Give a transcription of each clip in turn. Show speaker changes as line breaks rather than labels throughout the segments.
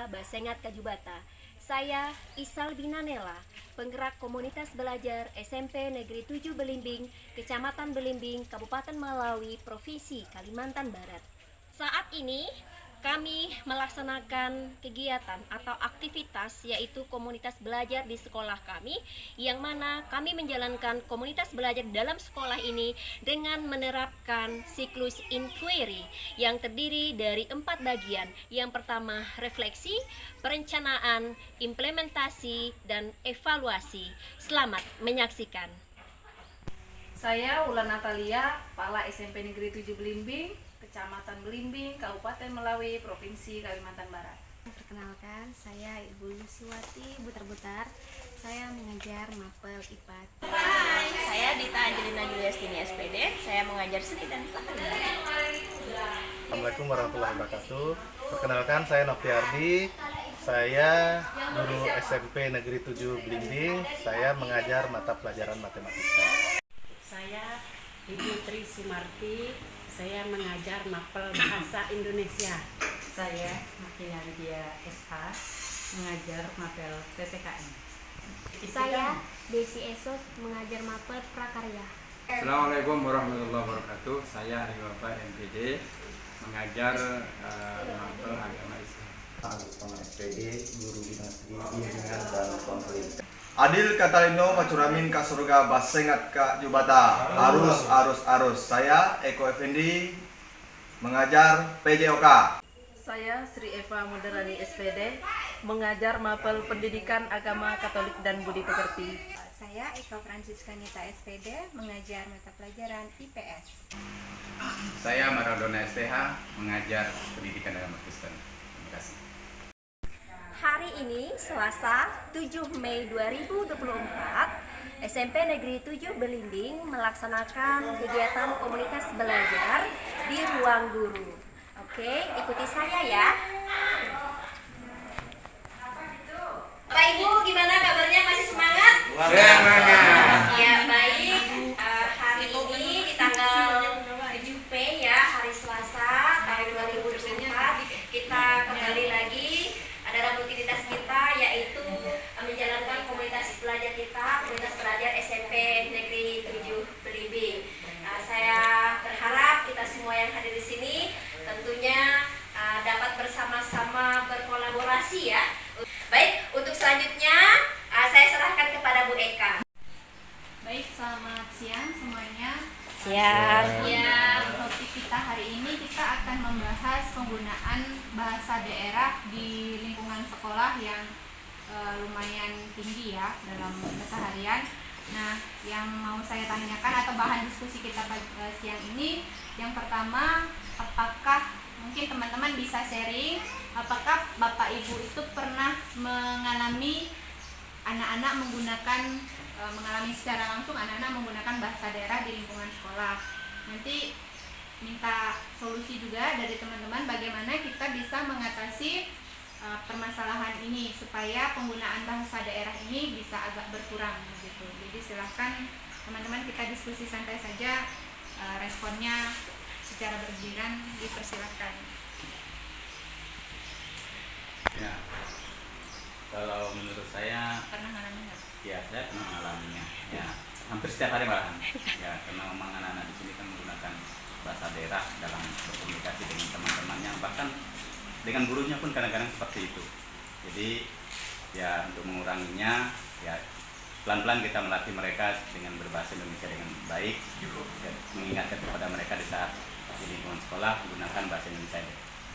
Sekolah Basengat Kajubata. Saya Isal Binanela, penggerak komunitas belajar SMP Negeri 7 Belimbing, Kecamatan Belimbing, Kabupaten Malawi, Provinsi Kalimantan Barat. Saat ini kami melaksanakan kegiatan atau aktivitas yaitu komunitas belajar di sekolah kami, yang mana kami menjalankan komunitas belajar dalam sekolah ini dengan menerapkan siklus inquiry yang terdiri dari 4 bagian. Yang pertama refleksi, perencanaan, implementasi, dan evaluasi. Selamat menyaksikan.
Saya Wulan Natalia, Kepala SMP Negeri 7 Belimbing, Kecamatan Belimbing, Kabupaten Malawi, Provinsi Kalimantan Barat.
Perkenalkan, saya Ibu Yusiwati Butar-Butar. Saya mengajar mapel IPA.
Hai, saya Dita Angelina Juliastini SPD. Saya mengajar seni dan pelatihan.
Assalamualaikum warahmatullahi wabarakatuh. Perkenalkan, saya Noviardi. Saya guru SMP Negeri 7 Belimbing. Saya mengajar mata pelajaran matematika.
Saya Ibu Tri Sumarti. Saya mengajar mapel bahasa Indonesia.
Saya Makinandia SH, mengajar mapel PPKN.
Saya Desi Esos, mengajar mapel prakarya.
Assalamualaikum warahmatullahi wabarakatuh. Saya Ari Bapak MPD, mengajar mapel agama Islam.
Sama SPD, guru dinasti bimbingan dan konseling.
Adil Katalino Macuramin Kak Surga Basengat Kak Jubata. Arus. Saya Eko Effendi, mengajar PJOK.
Saya Sri Eva Muderani SPD, mengajar mapel pendidikan agama Katolik dan Budi Pekerti.
Saya Eka Franciscanita SPD, mengajar mata pelajaran IPS.
Saya Maradona STH, mengajar pendidikan agama Kristen. Terima kasih.
Hari ini Selasa 7 Mei 2024, SMP Negeri 7 Belimbing melaksanakan kegiatan komunitas belajar di ruang guru. Oke, ikuti saya ya. Bapak Ibu, gimana kabarnya? Masih semangat?
Semangat.
Ya, baik. Hari ini di tanggal 7 Mei ya, hari Selasa tahun 2024, kita kembali lagi. Ada rutinitas kita yaitu menjalankan komunitas belajar kita, komunitas belajar SMP Negeri 7 Belimbing. Saya berharap kita semua yang hadir di sini tentunya dapat bersama-sama berkolaborasi ya. Baik, untuk selanjutnya saya serahkan kepada Bu Eka.
Baik, selamat siang semuanya.
Siang.
Ya, topik kita hari ini kita akan membahas penggunaan bahasa daerah di lingkungan sekolah yang lumayan tinggi ya dalam keseharian. Nah, yang mau saya tanyakan atau bahan diskusi kita siang ini, yang pertama, apakah mungkin teman-teman bisa sharing, apakah Bapak Ibu itu pernah mengalami mengalami secara langsung anak-anak menggunakan bahasa daerah di lingkungan sekolah. Nanti minta solusi juga dari teman-teman bagaimana kita bisa mengatasi permasalahan ini supaya penggunaan bahasa daerah ini bisa agak berkurang gitu. Jadi silahkan teman-teman, kita diskusi santai saja, responnya secara bergiliran dipersilahkan.
Ya, kalau menurut saya,
Pernah mengalami nggak?
ya saya pernah mengalaminya. Ya, hampir setiap hari malahan. Ya, karena memang anak-anak di sini kan menggunakan bahasa daerah dalam berkomunikasi dengan teman-temannya, bahkan dengan gurunya pun kadang-kadang seperti itu. Jadi ya, untuk menguranginya, ya pelan-pelan kita melatih mereka dengan berbahasa Indonesia dengan baik, ya, mengingatkan kepada mereka di saat di lingkungan sekolah menggunakan bahasa Indonesia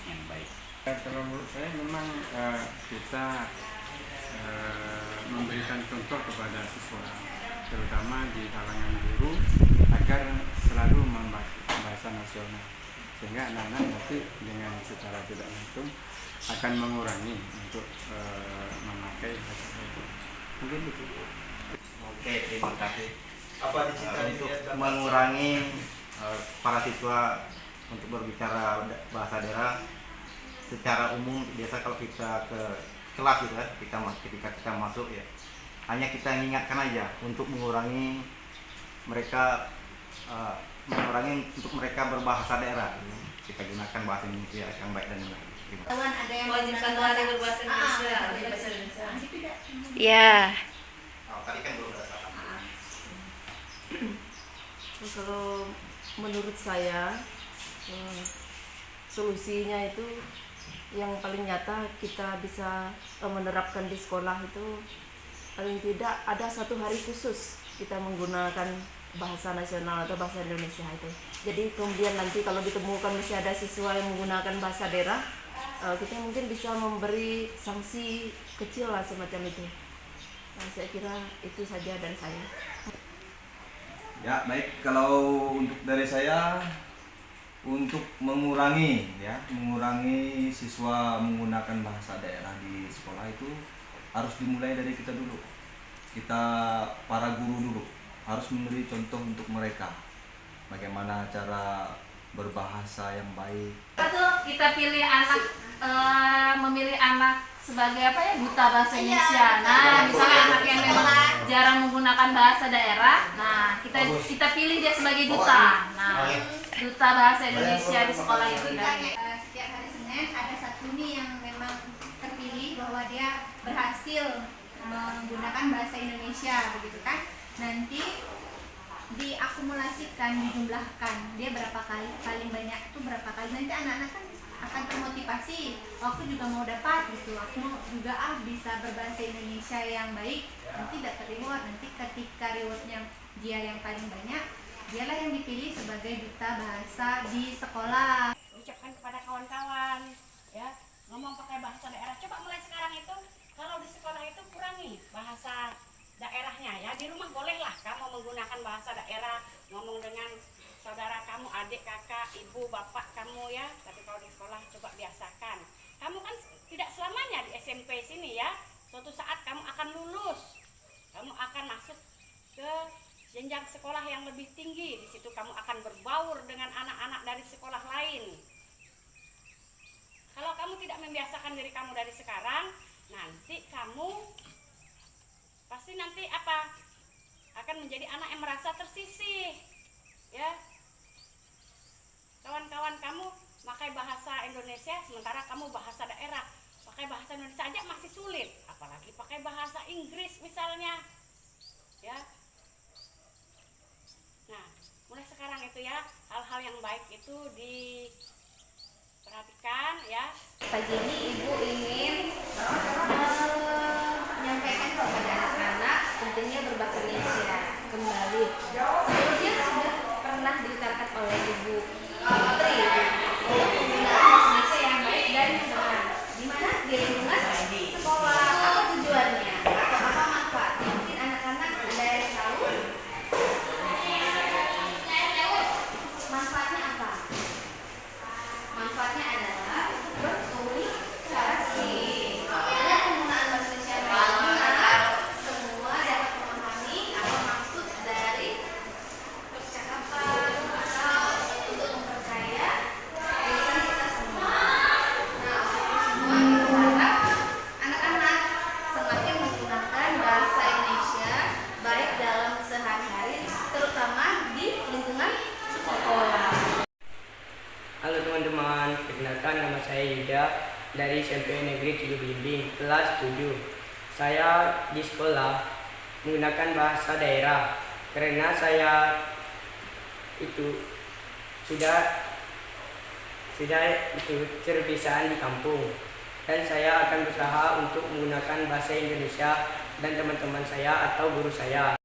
yang baik.
Kalau menurut saya memang kita memberikan contoh kepada siswa, terutama di kalangan guru, agar selalu membaca bahasa nasional, sehingga anak-anak nanti dengan secara tidak langsung akan mengurangi untuk memakai bahasa itu. Mungkin itu.
Oke, terima kasih. Untuk mengurangi para siswa untuk berbicara bahasa daerah secara umum, biasa kalau kita ke kelas gitu kan, ketika kita masuk ya, hanya kita ingatkan aja untuk mengurangi mereka untuk mereka berbahasa daerah. Kita gunakan bahasa Indonesia yang baik dan benar.
Ada yang
wajib satu hari berbahasa Indonesia. Bahasa Indonesia.
Ya.
Tadi kan belum ada.
Kalau menurut saya solusinya itu yang paling nyata kita bisa menerapkan di sekolah itu paling tidak ada satu hari khusus kita menggunakan bahasa nasional atau bahasa Indonesia itu. Jadi kemudian nanti kalau ditemukan masih ada siswa yang menggunakan bahasa daerah, kita mungkin bisa memberi sanksi kecil lah semacam itu. Nah, saya kira itu saja dari saya.
Ya, baik, kalau untuk dari saya untuk mengurangi siswa menggunakan bahasa daerah di sekolah itu harus dimulai dari kita dulu. Kita para guru dulu harus memberi contoh untuk mereka. Bagaimana cara berbahasa yang baik.
Kita pilih anak memilih anak sebagai apa ya, duta bahasa Indonesia. Nah, misalnya anak yang memang jarang menggunakan bahasa daerah, nah kita pilih dia sebagai duta. Nah, duta bahasa Indonesia di sekolah itu.
Setiap hari Senin ada satu nih yang memang terpilih bahwa dia berhasil menggunakan bahasa Indonesia, begitu kan? Nanti diakumulasikan, dijumlahkan dia berapa kali, paling banyak itu berapa kali. Nanti anak-anak kan akan termotivasi, aku juga mau dapat gitu, aku mau juga bisa berbahasa Indonesia yang baik, nanti dapat reward. Nanti ketika rewardnya dia yang paling banyak, dialah yang dipilih sebagai duta bahasa di sekolah.
Ucapkan kepada kawan-kawan ya, ngomong pakai bahasa daerah. Coba mulai sekarang itu kalau di sekolah itu kurangi bahasa daerahnya ya. Di rumah bolehlah kamu menggunakan bahasa daerah, ngomong dengan saudara kamu, adik, kakak, ibu, bapak kamu ya. Tapi kalau di sekolah coba biasakan. Kamu kan tidak selamanya di SMP sini ya. Suatu saat kamu akan lulus, kamu akan masuk ke jenjang sekolah yang lebih tinggi. Di situ kamu akan berbaur dengan anak-anak dari sekolah lain. Kalau kamu tidak membiasakan diri kamu dari sekarang, nanti kamu pasti nanti apa? Akan menjadi anak yang merasa tersisih. Ya. Kawan-kawan kamu pakai bahasa Indonesia sementara kamu bahasa daerah. Pakai bahasa Indonesia aja masih sulit, apalagi pakai bahasa Inggris misalnya. Ya. Nah, mulai sekarang itu ya, hal-hal yang baik itu diperhatikan ya.
Pagi ini Ibu ingin menyampaikan kepada anak-anak pentingnya berbahasa Indonesia kembali. Sebelumnya sudah pernah diutarakan oleh Ibu Tri untuk penggunaan bahasa Indonesia yang baik dan benar. Di mana di lingkungan sekolah, apa tujuannya atau apa manfaatnya? Mungkin anak-anak ada yang tahu. Manfaatnya apa? Manfaatnya adalah berkomunikasi. Dengan penggunaan bahasa Indonesia yang benar, semua dapat memahami apa maksud dari percakapan atau untuk memperkaya tulisan kita semua. Nah, untuk semua kita harap anak-anak semakin menggunakan bahasa Indonesia baik dalam sehari-hari, terutama di lingkungan sekolah.
Halo teman-teman, perkenalkan nama saya Yuda dari SMP Negeri 7 Belimbing, kelas 7. Saya di sekolah menggunakan bahasa daerah karena saya itu sudah terbiasaan di kampung, dan saya akan berusaha untuk menggunakan bahasa Indonesia dan teman-teman saya atau guru saya.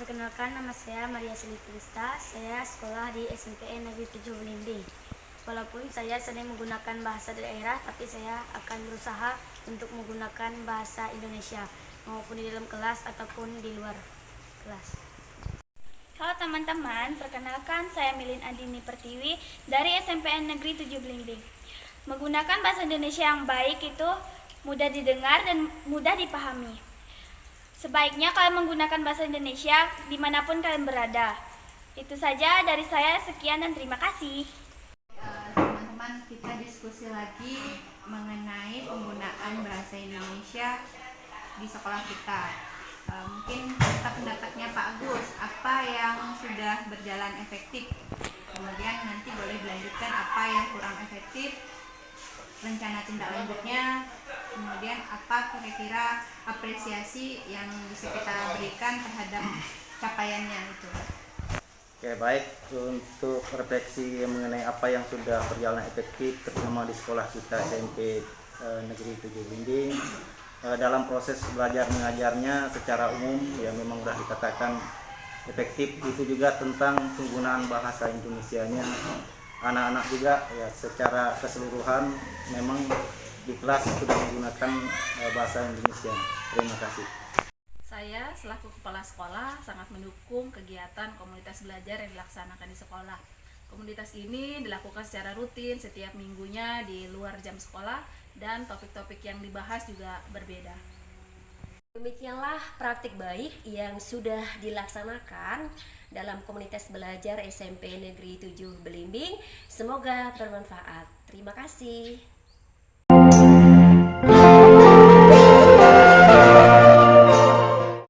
Perkenalkan, nama saya Maria Silikrista. Saya sekolah di SMP Negeri 7 Belimbing. Walaupun saya sering menggunakan bahasa daerah, tapi saya akan berusaha untuk menggunakan bahasa Indonesia maupun di dalam kelas ataupun di luar kelas.
Halo teman-teman, perkenalkan saya Milin Andini Pertiwi dari SMPN Negeri 7 Belimbing. Menggunakan bahasa Indonesia yang baik itu mudah didengar dan mudah dipahami. Sebaiknya kalian menggunakan bahasa Indonesia dimanapun kalian berada. Itu saja dari saya, sekian dan terima kasih.
Teman-teman, kita diskusi lagi mengenai penggunaan bahasa Indonesia di sekolah kita. Mungkin kita pendapatnya Pak Agus, apa yang sudah berjalan efektif, kemudian nanti boleh dilanjutkan apa yang kurang efektif, rencana tindak lanjutnya, kemudian apa kira-kira apresiasi yang bisa kita berikan terhadap capaiannya itu.
Oke, baik, untuk refleksi mengenai apa yang sudah berjalan efektif terutama di sekolah kita SMP Negeri 7 Blimbing. Dalam proses belajar mengajarnya secara umum ya memang sudah dikatakan efektif. Itu juga tentang penggunaan bahasa Indonesianya. Anak-anak juga ya secara keseluruhan memang di kelas sudah menggunakan bahasa Indonesia. Terima kasih.
Saya selaku kepala sekolah sangat mendukung kegiatan komunitas belajar yang dilaksanakan di sekolah. Komunitas ini dilakukan secara rutin setiap minggunya di luar jam sekolah dan topik-topik yang dibahas juga berbeda.
Demikianlah praktik baik yang sudah dilaksanakan dalam komunitas belajar SMP Negeri 7 Belimbing. Semoga bermanfaat. Terima kasih.